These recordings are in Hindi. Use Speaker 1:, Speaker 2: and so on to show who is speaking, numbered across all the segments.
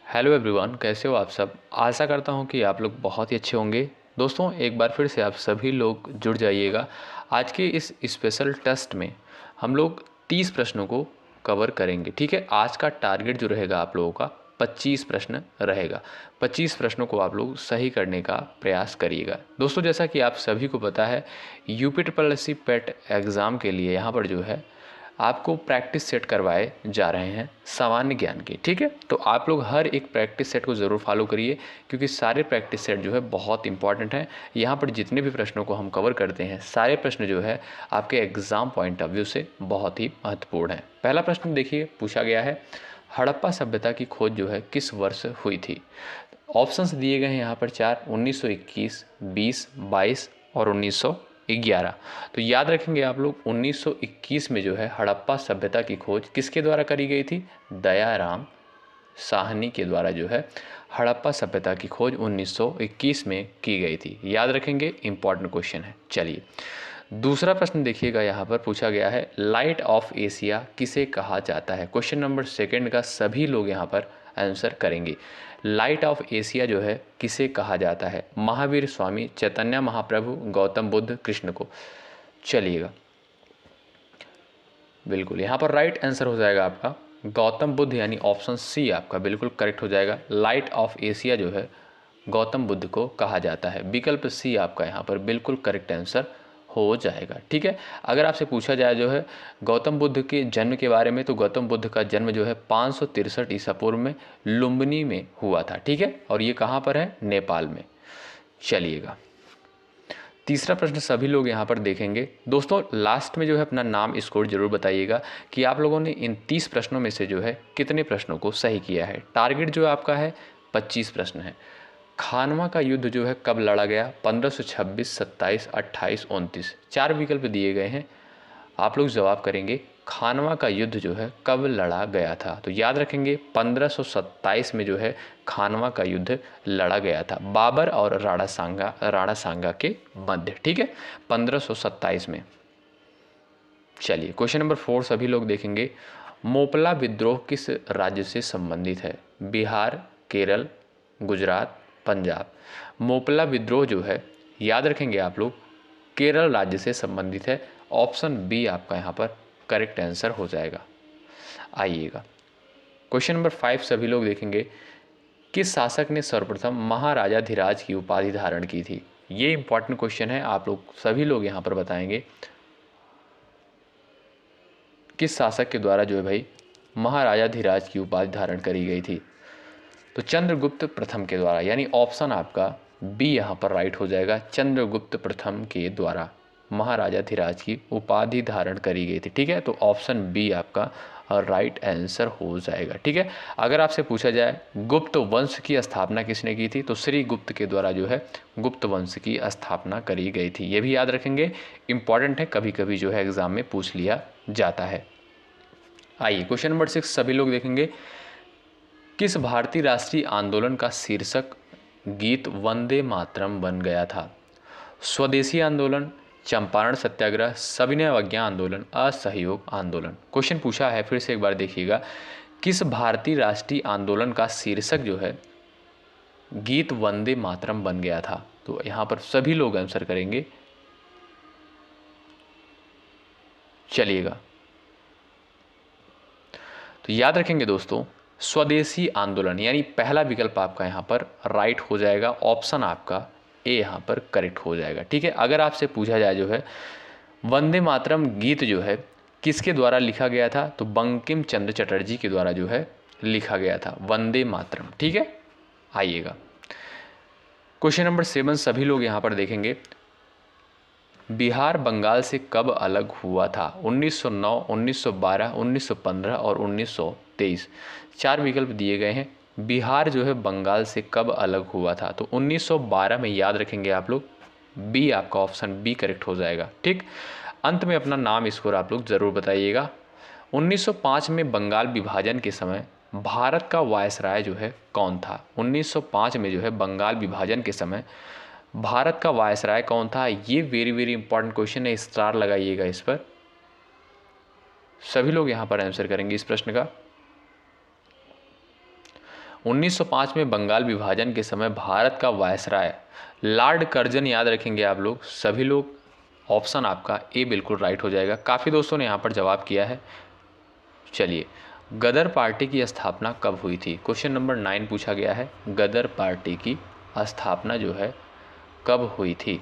Speaker 1: हेलो एवरीवन, कैसे हो आप सब। आशा करता हूं कि आप लोग बहुत ही अच्छे होंगे। दोस्तों, एक बार फिर से आप सभी लोग जुड़ जाइएगा। आज के इस स्पेशल टेस्ट में हम लोग 30 प्रश्नों को कवर करेंगे। ठीक है, आज का टारगेट जो रहेगा आप लोगों का 25 प्रश्न रहेगा। 25 प्रश्नों को आप लोग सही करने का प्रयास करिएगा। दोस्तों, जैसा कि आप सभी को पता है, यूपी ट्रिपल एस सी पेट एग्ज़ाम के लिए यहाँ पर जो है आपको प्रैक्टिस सेट करवाए जा रहे हैं सामान्य ज्ञान के। ठीक है, तो आप लोग हर एक प्रैक्टिस सेट को ज़रूर फॉलो करिए, क्योंकि सारे प्रैक्टिस सेट जो है बहुत इंपॉर्टेंट हैं। यहाँ पर जितने भी प्रश्नों को हम कवर करते हैं, सारे प्रश्न जो है आपके एग्ज़ाम पॉइंट ऑफ व्यू से बहुत ही महत्वपूर्ण है। पहला प्रश्न देखिए, पूछा गया है हड़प्पा सभ्यता की खोज जो है किस वर्ष हुई थी। ऑप्शंस दिए गए हैं यहाँ पर 4, 1921, 20, 22 और 1911। तो याद रखेंगे आप लोग, 1921 में जो है हड़प्पा सभ्यता की खोज किसके द्वारा करी गई थी। दयाराम साहनी के द्वारा जो है हड़प्पा सभ्यता की खोज 1921 में की गई थी। याद रखेंगे, इंपॉर्टेंट क्वेश्चन है। चलिए दूसरा प्रश्न देखिएगा, यहाँ पर पूछा गया है लाइट ऑफ एशिया किसे कहा जाता है। क्वेश्चन नंबर सेकंड का सभी लोग यहाँ पर आंसर करेंगे। लाइट ऑफ एशिया जो है किसे कहा जाता है। महावीर स्वामी, चैतन्य महाप्रभु, गौतम बुद्ध, कृष्ण को। चलिएगा, बिल्कुल यहाँ पर राइट आंसर हो जाएगा आपका गौतम बुद्ध, यानी ऑप्शन सी आपका बिल्कुल करेक्ट हो जाएगा। लाइट ऑफ एशिया जो है गौतम बुद्ध को कहा जाता है। विकल्प सी आपका यहाँ पर बिल्कुल करेक्ट आंसर हो जाएगा। ठीक है, अगर आपसे पूछा जाए जो है गौतम बुद्ध के जन्म के बारे में, तो गौतम बुद्ध का जन्म जो है 563 ईसा पूर्व में लुम्बिनी में हुआ था। ठीक है, और ये कहाँ पर है, नेपाल में। चलिएगा, तीसरा प्रश्न सभी लोग यहाँ पर देखेंगे। दोस्तों, लास्ट में जो है अपना नाम स्कोर जरूर बताइएगा कि आप लोगों ने इन 30 प्रश्नों में से जो है कितने प्रश्नों को सही किया है। टारगेट जो आपका है 25 प्रश्न है। खानवा का युद्ध जो है कब लड़ा गया, 1526, 27, 28, 29। 4 विकल्प दिए गए हैं, आप लोग जवाब करेंगे खानवा का युद्ध जो है कब लड़ा गया था। तो याद रखेंगे 1527 में जो है खानवा का युद्ध लड़ा गया था, बाबर और राणा सांगा के मध्य। ठीक है, 1527 में। चलिए क्वेश्चन नंबर 4 सभी लोग देखेंगे। मोपला विद्रोह किस राज्य से संबंधित है। बिहार, केरल, गुजरात, पंजाब। मोपला विद्रोह जो है, याद रखेंगे आप लोग, केरल राज्य से संबंधित है। ऑप्शन बी आपका यहाँ पर करेक्ट आंसर हो जाएगा। आइएगा, क्वेश्चन नंबर 5 सभी लोग देखेंगे। किस शासक ने सर्वप्रथम महाराजाधिराज की उपाधि धारण की थी। ये इंपॉर्टेंट क्वेश्चन है, आप लोग सभी लोग यहाँ पर बताएंगे किस शासक के द्वारा जो है भाई महाराजाधिराज की उपाधि धारण करी गई थी। तो चंद्रगुप्त प्रथम के द्वारा, यानी ऑप्शन आपका बी यहाँ पर राइट हो जाएगा। चंद्रगुप्त प्रथम के द्वारा महाराजाधिराज की उपाधि धारण करी गई थी। ठीक है, तो ऑप्शन बी आपका राइट आंसर हो जाएगा। ठीक है, अगर आपसे पूछा जाए गुप्त वंश की स्थापना किसने की थी, तो श्री गुप्त के द्वारा जो है गुप्त वंश की स्थापना करी गई थी। ये भी याद रखेंगे, इंपॉर्टेंट है, कभी कभी जो है एग्जाम में पूछ लिया जाता है। आइए क्वेश्चन नंबर 6 सभी लोग देखेंगे। किस भारतीय राष्ट्रीय आंदोलन का शीर्षक गीत वंदे मातरम बन गया था। स्वदेशी आंदोलन, चंपारण सत्याग्रह, सविनय अवज्ञा आंदोलन, असहयोग आंदोलन। क्वेश्चन पूछा है, फिर से एक बार देखिएगा। किस भारतीय राष्ट्रीय आंदोलन का शीर्षक जो है गीत वंदे मातरम बन गया था। तो यहाँ पर सभी लोग आंसर करेंगे। चलिएगा, तो याद रखेंगे दोस्तों, स्वदेशी आंदोलन, यानी पहला विकल्प आपका यहाँ पर राइट हो जाएगा। ऑप्शन आपका ए यहाँ पर करेक्ट हो जाएगा। ठीक है, अगर आपसे पूछा जाए जो है वंदे मातरम गीत जो है किसके द्वारा लिखा गया था, तो बंकिम चंद्र चटर्जी के द्वारा जो है लिखा गया था वंदे मातरम। ठीक है, आइएगा क्वेश्चन नंबर 7 सभी लोग यहाँ पर देखेंगे। बिहार बंगाल से कब अलग हुआ था। 1909, 1912, 1915 और 1923। 4 विकल्प दिए गए हैं। बिहार जो है बंगाल से कब अलग हुआ था, तो 1912 में। याद रखेंगे आप लोग, बी आपका ऑप्शन बी करेक्ट हो जाएगा। ठीक, अंत में अपना नाम स्कोर आप लोग ज़रूर बताइएगा। 1905 में बंगाल विभाजन के समय भारत का वायसराय जो है कौन था। 1905 में जो है बंगाल विभाजन के समय भारत का वायसराय कौन था। ये वेरी वेरी इंपॉर्टेंट क्वेश्चन है, स्टार लगाइएगा इस पर। सभी लोग यहाँ पर आंसर करेंगे इस प्रश्न का। 1905 में बंगाल विभाजन के समय भारत का वायसराय लॉर्ड कर्जन, याद रखेंगे आप लोग सभी लोग। ऑप्शन आपका ए बिल्कुल राइट हो जाएगा। काफ़ी दोस्तों ने यहाँ पर जवाब किया है। चलिए, गदर पार्टी की स्थापना कब हुई थी? क्वेश्चन नंबर 9 पूछा गया है, गदर पार्टी की स्थापना जो है कब हुई थी?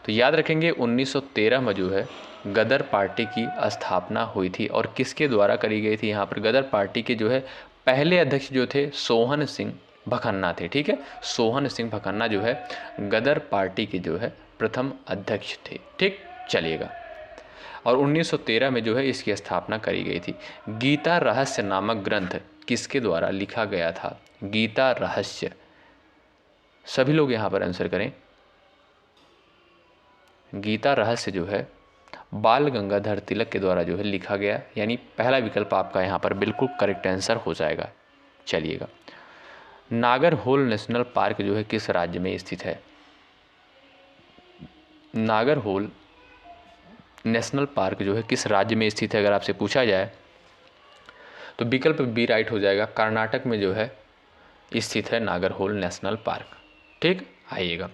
Speaker 1: तो याद रखेंगे 1913 में जो है गदर पार्टी की स्थापना हुई थी। और किसके द्वारा करी गई थी? यहाँ पर गदर पार्टी के जो है पहले अध्यक्ष जो थे सोहन सिंह भखन्ना थे। ठीक है, सोहन सिंह भखन्ना जो है गदर पार्टी के जो है प्रथम अध्यक्ष थे। ठीक, चलिएगा। और 1913 में जो है इसकी स्थापना करी गई थी। गीता रहस्य नामक ग्रंथ किसके द्वारा लिखा गया था? गीता रहस्य, सभी लोग यहाँ पर आंसर करें। गीता रहस्य जो है बाल गंगाधर तिलक के द्वारा जो है लिखा गया, यानी पहला विकल्प आपका यहाँ पर बिल्कुल करेक्ट आंसर हो जाएगा। चलिएगा, नागरहोल नेशनल पार्क जो है किस राज्य में स्थित है? नागरहोल नेशनल पार्क जो है किस राज्य में स्थित है अगर आपसे पूछा जाए तो विकल्प बी राइट हो जाएगा। कर्नाटक में जो है स्थित है नागरहोल नेशनल पार्क। ठीक, आइएगा,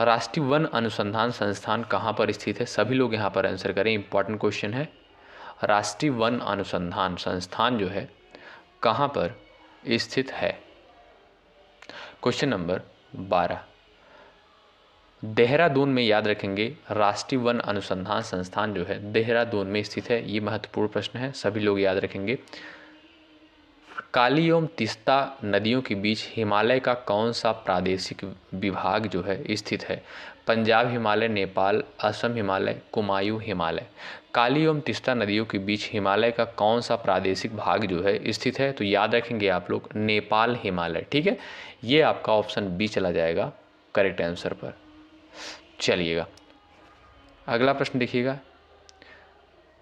Speaker 1: राष्ट्रीय वन अनुसंधान संस्थान कहाँ पर स्थित है? सभी लोग यहाँ पर आंसर करें, इंपॉर्टेंट क्वेश्चन है। राष्ट्रीय वन अनुसंधान संस्थान जो है कहाँ पर स्थित है? क्वेश्चन नंबर 12, देहरादून में, याद रखेंगे राष्ट्रीय वन अनुसंधान संस्थान जो है देहरादून में स्थित है। ये महत्वपूर्ण प्रश्न है, सभी लोग याद रखेंगे। काली एवं तीस्ता नदियों के बीच हिमालय का कौन सा प्रादेशिक विभाग जो है स्थित है? पंजाब हिमालय, नेपाल, असम हिमालय, कुमायूं हिमालय। काली एवं तीस्ता नदियों के बीच हिमालय का कौन सा प्रादेशिक भाग जो है स्थित है? तो याद रखेंगे आप लोग नेपाल हिमालय। ठीक है, ये आपका ऑप्शन बी चला जाएगा करेक्ट आंसर पर। चलिएगा, अगला प्रश्न देखिएगा,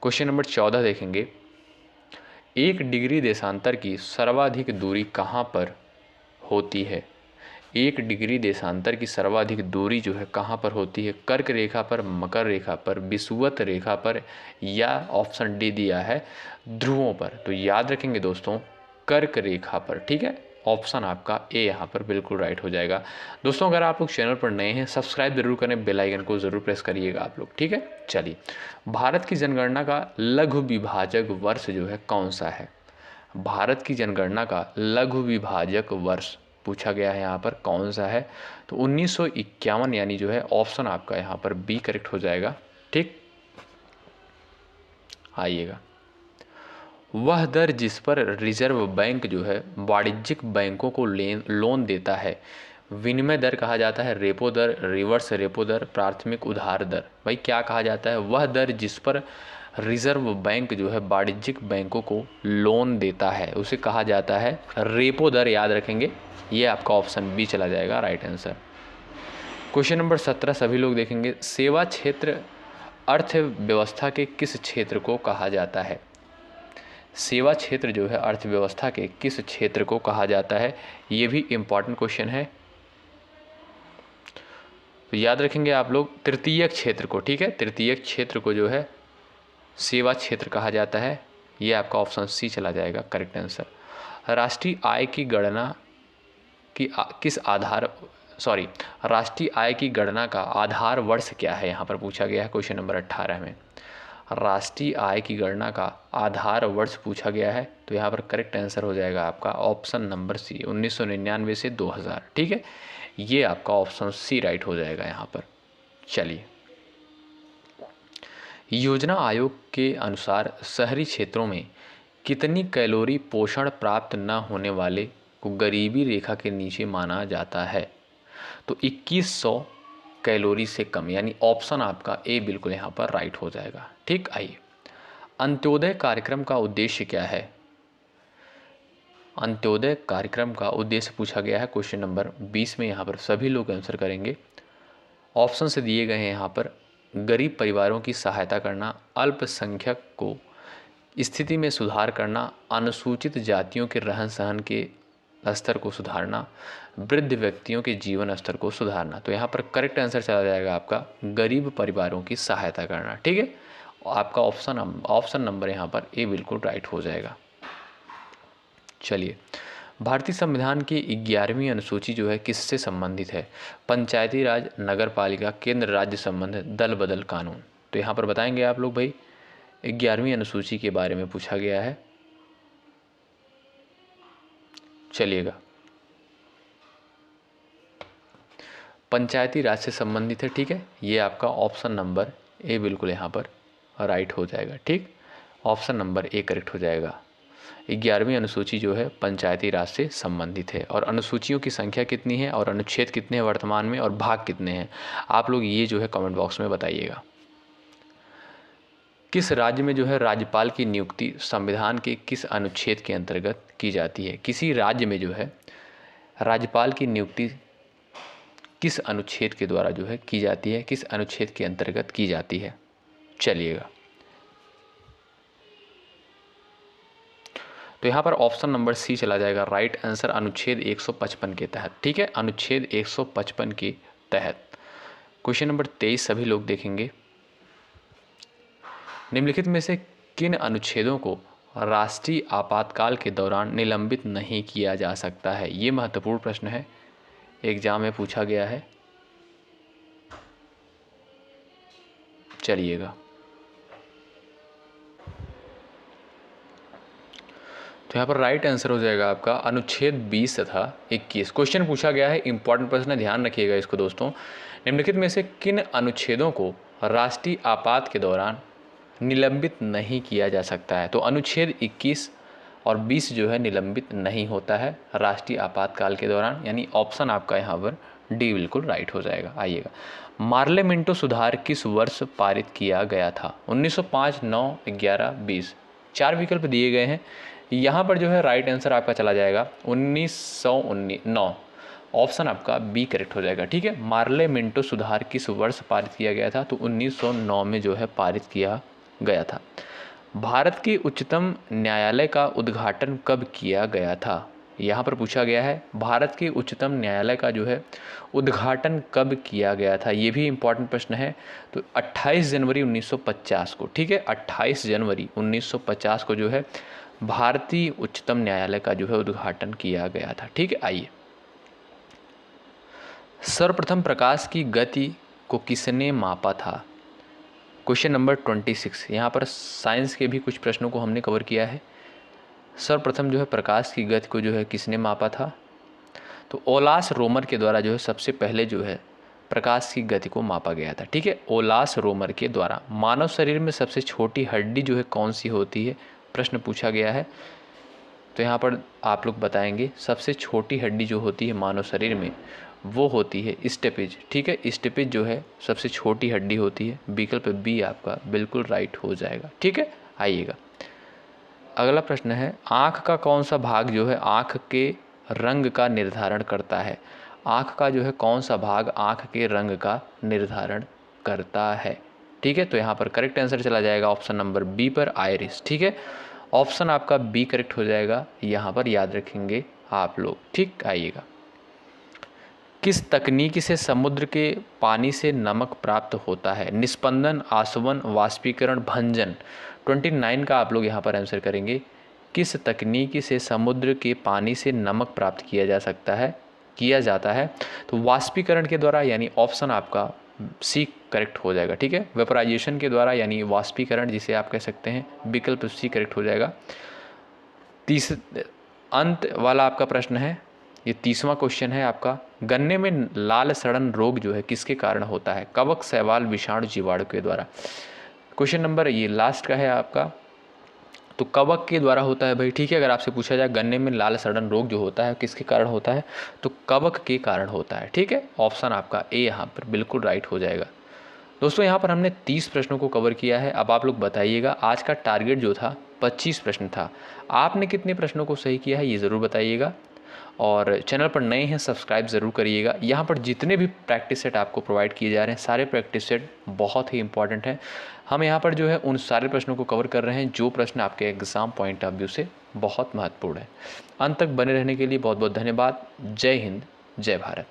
Speaker 1: क्वेश्चन नंबर 14 देखेंगे। 1 डिग्री देशांतर की सर्वाधिक दूरी कहाँ पर होती है? 1 डिग्री देशांतर की सर्वाधिक दूरी जो है कहाँ पर होती है? कर्क रेखा पर, मकर रेखा पर, विषुवत रेखा पर, या ऑप्शन डी दिया है ध्रुवों पर। तो याद रखेंगे दोस्तों कर्क रेखा पर। ठीक है, ऑप्शन आपका ए यहाँ पर बिल्कुल राइट हो जाएगा। दोस्तों अगर आप लोग चैनल पर नए हैं सब्सक्राइब जरूर करें, बेल आइकन को जरूर प्रेस करिएगा आप लोग। ठीक है, चलिए, भारत की जनगणना का लघु विभाजक वर्ष जो है कौन सा है? भारत की जनगणना का लघु विभाजक वर्ष पूछा गया है यहाँ पर, कौन सा है? तो 1951 यानी जो है ऑप्शन आपका यहाँ पर बी करेक्ट हो जाएगा। ठीक, आइएगा, वह दर जिस पर रिजर्व बैंक जो है वाणिज्यिक बैंकों को लोन देता है विनिमय दर कहा जाता है, रेपो दर, रिवर्स रेपो दर, प्राथमिक उधार दर। भाई क्या कहा जाता है? वह दर जिस पर रिजर्व बैंक जो है वाणिज्यिक बैंकों को लोन देता है उसे कहा जाता है रेपो दर। याद रखेंगे, ये आपका ऑप्शन बी चला जाएगा राइट आंसर। क्वेश्चन नंबर 17 सभी लोग देखेंगे, सेवा क्षेत्र अर्थव्यवस्था के किस क्षेत्र को कहा जाता है? सेवा क्षेत्र जो है अर्थव्यवस्था के किस क्षेत्र को कहा जाता है? ये भी इम्पॉर्टेंट क्वेश्चन है, तो याद रखेंगे आप लोग तृतीयक क्षेत्र को। ठीक है, तृतीयक क्षेत्र को जो है सेवा क्षेत्र कहा जाता है। ये आपका ऑप्शन सी चला जाएगा करेक्ट आंसर। राष्ट्रीय आय की गणना की किस आधार राष्ट्रीय आय की गणना का आधार वर्ष क्या है? यहाँ पर पूछा गया है क्वेश्चन नंबर 18 में। राष्ट्रीय आय की गणना का आधार वर्ष पूछा गया है, तो यहाँ पर करेक्ट आंसर हो जाएगा आपका ऑप्शन नंबर सी 1999 से 2000। ठीक है, ये आपका ऑप्शन सी राइट हो जाएगा यहाँ पर। चलिए, योजना आयोग के अनुसार शहरी क्षेत्रों में कितनी कैलोरी पोषण प्राप्त न होने वाले को गरीबी रेखा के नीचे माना जाता है? तो 2100 कैलोरी से कम, यानी ऑप्शन आपका ए बिल्कुल यहाँ पर राइट हो जाएगा। ठीक, आइए, अंत्योदय कार्यक्रम का उद्देश्य क्या है? अंत्योदय कार्यक्रम का उद्देश्य पूछा गया है क्वेश्चन नंबर 20 में। यहाँ पर सभी लोग आंसर करेंगे। ऑप्शन से दिए गए हैं यहाँ पर गरीब परिवारों की सहायता करना, अल्पसंख्यक को स्थिति में सुधार करना, अनुसूचित जातियों के रहन सहन के स्तर को सुधारना, वृद्ध व्यक्तियों के जीवन स्तर को सुधारना। तो यहाँ पर करेक्ट आंसर चला जाएगा आपका गरीब परिवारों की सहायता करना। ठीक है, आपका ऑप्शन नंबर यहाँ पर ए बिल्कुल राइट हो जाएगा। चलिए, भारतीय संविधान की 11वीं अनुसूची जो है किससे संबंधित है? पंचायती राज, नगर पालिका, केंद्र राज्य संबंध, दल बदल कानून। तो यहाँ पर बताएंगे आप लोग भाई, 11वीं अनुसूची के बारे में पूछा गया है। चलिएगा, पंचायती राज से संबंधित है, ठीक है। ये आपका ऑप्शन नंबर ए बिल्कुल यहाँ पर राइट हो जाएगा, ठीक। ऑप्शन नंबर ए करेक्ट हो जाएगा। 11वीं अनुसूची जो है पंचायती राज से संबंधित है। और अनुसूचियों की संख्या कितनी है और अनुच्छेद कितने हैं वर्तमान में और भाग कितने हैं, आप लोग ये जो है कमेंट बॉक्स में बताइएगा। किस राज्य में जो है राज्यपाल की नियुक्ति संविधान के किस अनुच्छेद के अंतर्गत की जाती है? किसी राज्य में जो है राज्यपाल की नियुक्ति किस अनुच्छेद के द्वारा जो है की जाती है, किस अनुच्छेद के अंतर्गत की जाती है? चलिएगा, तो यहाँ पर ऑप्शन नंबर सी चला जाएगा राइट आंसर, अनुच्छेद 155 के तहत, ठीक है। अनुच्छेद 155 के तहत क्वेश्चन नंबर 23 सभी लोग देखेंगे। निम्नलिखित में से किन अनुच्छेदों को राष्ट्रीय आपातकाल के दौरान निलंबित नहीं किया जा सकता है? ये महत्वपूर्ण प्रश्न है, एग्जाम में पूछा गया है। चलिएगा, तो यहाँ पर राइट आंसर हो जाएगा आपका अनुच्छेद 20 तथा 21। क्वेश्चन पूछा गया है, इंपॉर्टेंट प्रश्न है, ध्यान रखिएगा इसको दोस्तों। निम्नलिखित में से किन अनुच्छेदों को राष्ट्रीय आपात के दौरान निलंबित नहीं किया जा सकता है? तो अनुच्छेद 21 और 20 जो है निलंबित नहीं होता है राष्ट्रीय आपातकाल के दौरान, यानी ऑप्शन आपका यहाँ पर डी बिल्कुल राइट हो जाएगा। आइएगा, मार्लेमेंटो सुधार किस वर्ष पारित किया गया था? 1905, 9, 11, 20। 4 विकल्प दिए गए हैं। यहाँ पर जो है राइट आंसर आपका चला जाएगा 1909। ऑप्शन आपका बी करेक्ट हो जाएगा, ठीक है। मार्लेमेंटो सुधार किस वर्ष पारित किया गया था? तो 1909 में जो है पारित किया गया था। भारत के उच्चतम न्यायालय का उद्घाटन कब किया गया था? यहाँ पर पूछा गया है भारत के उच्चतम न्यायालय का जो है उद्घाटन कब किया गया था, ये भी इम्पॉर्टेंट प्रश्न है। तो 28 जनवरी 1950 को, ठीक है। 28 जनवरी 1950 को जो है भारतीय उच्चतम न्यायालय का जो है उद्घाटन किया गया था, ठीक है। आइए, सर्वप्रथम प्रकाश की गति को किसने मापा था? Question number 26। यहाँ पर साइंस के भी कुछ प्रश्नों को हमने कवर किया है। सर्वप्रथम जो है प्रकाश की गति को जो है किसने मापा था? तो ओलास रोमर के द्वारा जो है सबसे पहले जो है प्रकाश की गति को मापा गया था, ठीक है। ओलास रोमर के द्वारा। मानव शरीर में सबसे छोटी हड्डी जो है कौन सी होती है, प्रश्न पूछा गया है। तो यहाँ पर आप लोग बताएंगे सबसे छोटी हड्डी जो होती है मानव शरीर में वो होती है स्टेपेज, ठीक है। स्टेपेज जो है सबसे छोटी हड्डी होती है। विकल्प बी आपका बिल्कुल राइट हो जाएगा, ठीक है। आइएगा, अगला प्रश्न है, आँख का कौन सा भाग जो है आँख के रंग का निर्धारण करता है? आँख का जो है कौन सा भाग आँख के रंग का निर्धारण करता है, ठीक है। तो यहाँ पर करेक्ट आंसर चला जाएगा ऑप्शन नंबर बी पर, आइरिस, ठीक है। ऑप्शन आपका बी करेक्ट हो जाएगा, यहाँ पर याद रखेंगे आप लोग, ठीक। आइएगा, किस तकनीक से समुद्र के पानी से नमक प्राप्त होता है? निस्पंदन, आसवन, वाष्पीकरण, भंजन। 29 का आप लोग यहाँ पर आंसर करेंगे। किस तकनीक से समुद्र के पानी से नमक प्राप्त किया जाता है? तो वाष्पीकरण के द्वारा, यानी ऑप्शन आपका सी करेक्ट हो जाएगा, ठीक है। वेपराइजेशन के द्वारा यानी वाष्पीकरण जिसे आप कह सकते हैं, विकल्प सी करेक्ट हो जाएगा। अंत वाला आपका प्रश्न है, ये 30वां क्वेश्चन है आपका। गन्ने में लाल सड़न रोग जो है किसके कारण होता है? कवक, शैवाल, विषाणु, जीवाणु के द्वारा। क्वेश्चन नंबर ये लास्ट का है आपका, तो कवक के द्वारा होता है भाई, ठीक है। अगर आपसे पूछा जाए गन्ने में लाल सड़न रोग जो होता है किसके कारण होता है, तो कवक के कारण होता है, ठीक है। ऑप्शन आपका ए यहाँ पर बिल्कुल राइट हो जाएगा। दोस्तों, यहाँ पर हमने 30 प्रश्नों को कवर किया है। अब आप लोग बताइएगा, आज का टारगेट जो था 25 प्रश्न था, आपने कितने प्रश्नों को सही किया है ये ज़रूर बताइएगा। और चैनल पर नए हैं सब्सक्राइब ज़रूर करिएगा। यहाँ पर जितने भी प्रैक्टिस सेट आपको प्रोवाइड किए जा रहे हैं सारे प्रैक्टिस सेट बहुत ही इंपॉर्टेंट हैं। हम यहाँ पर जो है उन सारे प्रश्नों को कवर कर रहे हैं जो प्रश्न आपके एग्ज़ाम पॉइंट ऑफ व्यू से बहुत महत्वपूर्ण है। अंत तक बने रहने के लिए बहुत बहुत धन्यवाद। जय हिंद, जय भारत।